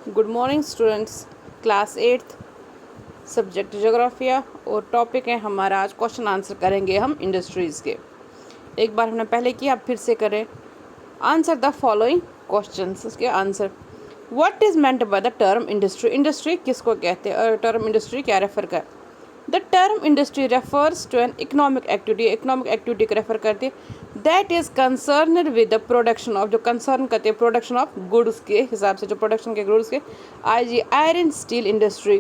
Good morning students. Class 8th subject जोग्राफिया और topic है हमारा आज क्वेश्चन आंसर करेंगे हम इंडस्ट्रीज़ के। एक बार हमने पहले किया, अब फिर से करें। आंसर द फॉलोइंग क्वेश्चंस, उसके answer. What is meant by the term industry? Industry किसको कहते हैं और टर्म इंडस्ट्री क्या रेफर कर? The term industry refers to an economic activity को रेफर करती है that is concern with the production of, जो कंसर्न करते हैं प्रोडक्शन ऑफ गुड्स के हिसाब से, जो प्रोडक्शन के गुड्स के, आई iron steel industry,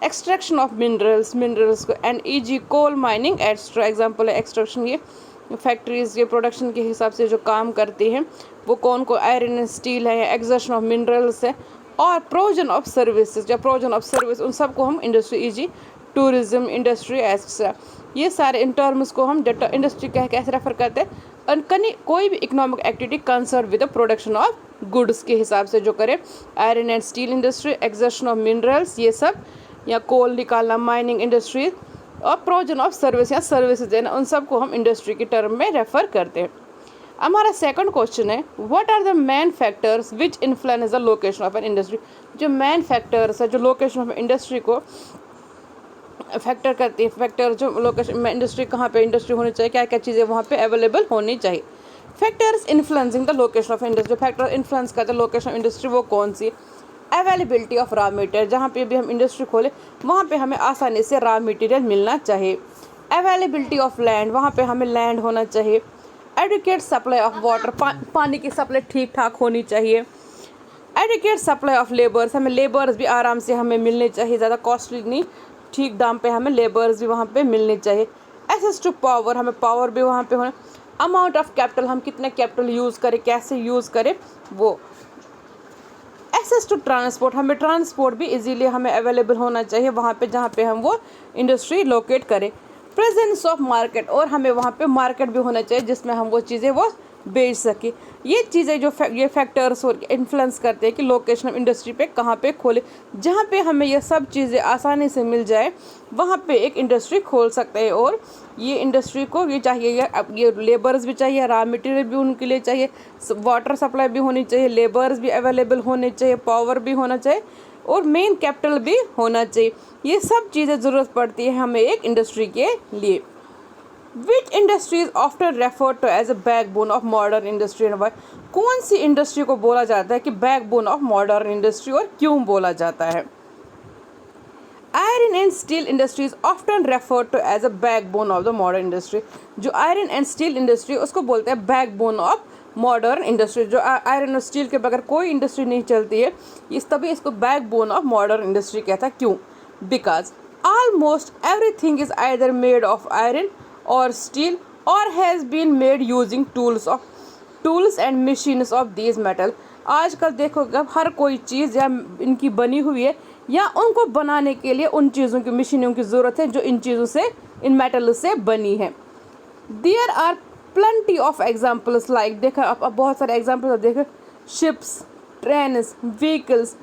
extraction of minerals को, and eg. Coal mining extra. Example है एक्सट्रैक्शन, ये फैक्ट्रीज ये प्रोडक्शन के हिसाब से जो काम करती हैं वो कौन को आयरन एंड स्टील है, या एक्सट्रैक्शन ऑफ मिनरल्स है, और प्रोविजन ऑफ सर्विसेज या प्रोविजन ऑफ सर्विस, उन सबको हम इंडस्ट्री, ई.जी. टूरिज्म इंडस्ट्री एक्सेट्रा, ये सारे इन टर्म्स को हम इंडस्ट्री कैसे रेफर करते हैं? और कोई भी economic activity concern with the production of goods के हिसाब से जो करे, iron and steel industry, extraction of minerals ये सब, या कोल निकालना, माइनिंग इंडस्ट्री, और प्रोविजन ऑफ सर्विस या सर्विसेज देना, उन सब को हम इंडस्ट्री के टर्म में रेफर करते हैं। हमारा सेकंड क्वेश्चन है what are the main factors which influence the location of an industry? जो मेन फैक्टर्स है जो लोकेशन ऑफ इंडस्ट्री को फैक्टर करती है, फैक्टर जो लोकेशन में इंडस्ट्री कहाँ पे इंडस्ट्री होनी चाहिए, क्या क्या चीज़ें वहाँ पे अवेलेबल होनी चाहिए। Factors influencing the location of industry, जो फैक्टर इन्फ्लुएंस करते हैं लोकेशन ऑफ इंडस्ट्री वो कौन सी? अवेलेबिलिटी ऑफ रॉ मटेरियल, जहाँ पे भी हम इंडस्ट्री खोले वहाँ पे हमें आसानी से रॉ मटेरियल मिलना चाहिए। अवेलेबिलिटी ऑफ लैंड, वहाँ पे हमें लैंड होना चाहिए। एडुकेट सप्लाई ऑफ वाटर, पानी की सप्लाई ठीक ठाक होनी चाहिए। एडुकेट सप्लाई ऑफ लेबर्स, हमें लेबर्स भी आराम से हमें मिलने चाहिए, ज़्यादा कॉस्टली नहीं, ठीक दाम पे हमें लेबर्स भी वहाँ पे मिलने चाहिए। एक्सेस टू पावर, हमें पावर भी वहाँ पे होना। अमाउंट ऑफ कैपिटल, हम कितने कैपिटल यूज़ करें, कैसे यूज़ करें वो। एक्सेस टू ट्रांसपोर्ट, हमें ट्रांसपोर्ट भी इजीली हमें अवेलेबल होना चाहिए वहाँ पे जहाँ पे हम वो इंडस्ट्री लोकेट करें। प्रेजेंस ऑफ मार्केट, और हमें वहाँ पे मार्केट भी होना चाहिए जिसमें हम वो चीज़ें वो बेच सके। ये चीज़ें जो ये फैक्टर्स और इन्फ्लुएंस करते हैं कि लोकेशन ऑफ इंडस्ट्री पे कहाँ पे खोले, जहाँ पे हमें ये सब चीज़ें आसानी से मिल जाए वहाँ पे एक इंडस्ट्री खोल सकते हैं। और ये इंडस्ट्री को ये चाहिए, अब ये लेबर्स भी चाहिए, रॉ मटेरियल भी उनके लिए चाहिए, वाटर सप्लाई भी होनी चाहिए, लेबर्स भी अवेलेबल होने चाहिए, पावर भी होना चाहिए, और मेन कैपिटल भी होना चाहिए। ये सब चीज़ें ज़रूरत पड़ती है हमें एक इंडस्ट्री के लिए। Which industry is often referred to as a backbone of modern industry and why? कौन सी इंडस्ट्री को बोला जाता है कि बैकबोन ऑफ मॉडर्न इंडस्ट्री, और क्यों बोला जाता है? Iron and steel industry is often referred to as a backbone of the modern industry. जो आयरन एंड स्टील इंडस्ट्री उसको बोलते हैं बैकबोन ऑफ मॉडर्न इंडस्ट्री। जो आयरन और स्टील के बगैर कोई इंडस्ट्री नहीं चलती है, तभी इसको बैकबोन ऑफ मॉडर्न इंडस्ट्री कहता है। क्यों? Because almost everything is either made of iron or steel or has been made using tools and machines of these metal। आजकल देखोगे हर कोई चीज़ या इनकी बनी हुई है या उनको बनाने के लिए उन चीज़ों की मशीनों की ज़रूरत है जो इन चीज़ों से, इन मेटल से बनी है। There are plenty of examples like, देखा अब बहुत सारे एग्जाम्पल्स देखो, ships, trains, vehicles,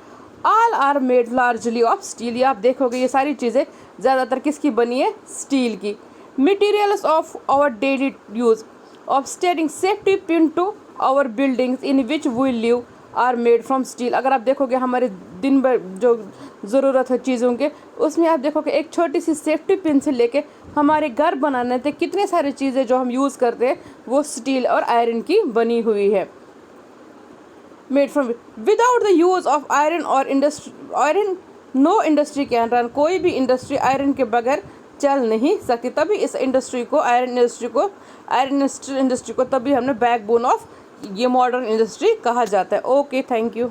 all are made largely of steel. आप देखोगे ये सारी चीज़ें ज़्यादातर किसकी बनी है? स्टील की। Materials of our daily use of stating safety pin to our buildings in which we live are made from steel। अगर आप देखोगे हमारे दिन भर जो ज़रूरत है चीज़ों के, उसमें आप देखोगे एक छोटी सी सेफ्टी पिन से लेके हमारे घर बनाने तक कितने सारी चीज़ें जो हम यूज़ करते हैं वो स्टील और आयरन की बनी हुई है। Made from, without the use of iron और iron no industry can run, कोई भी इंडस्ट्री आयरन के बगैर चल नहीं सकती। तभी इस इंडस्ट्री को, आयरन इंडस्ट्री को तभी हमने बैकबोन ऑफ ये मॉडर्न इंडस्ट्री कहा जाता है। Okay, thank you.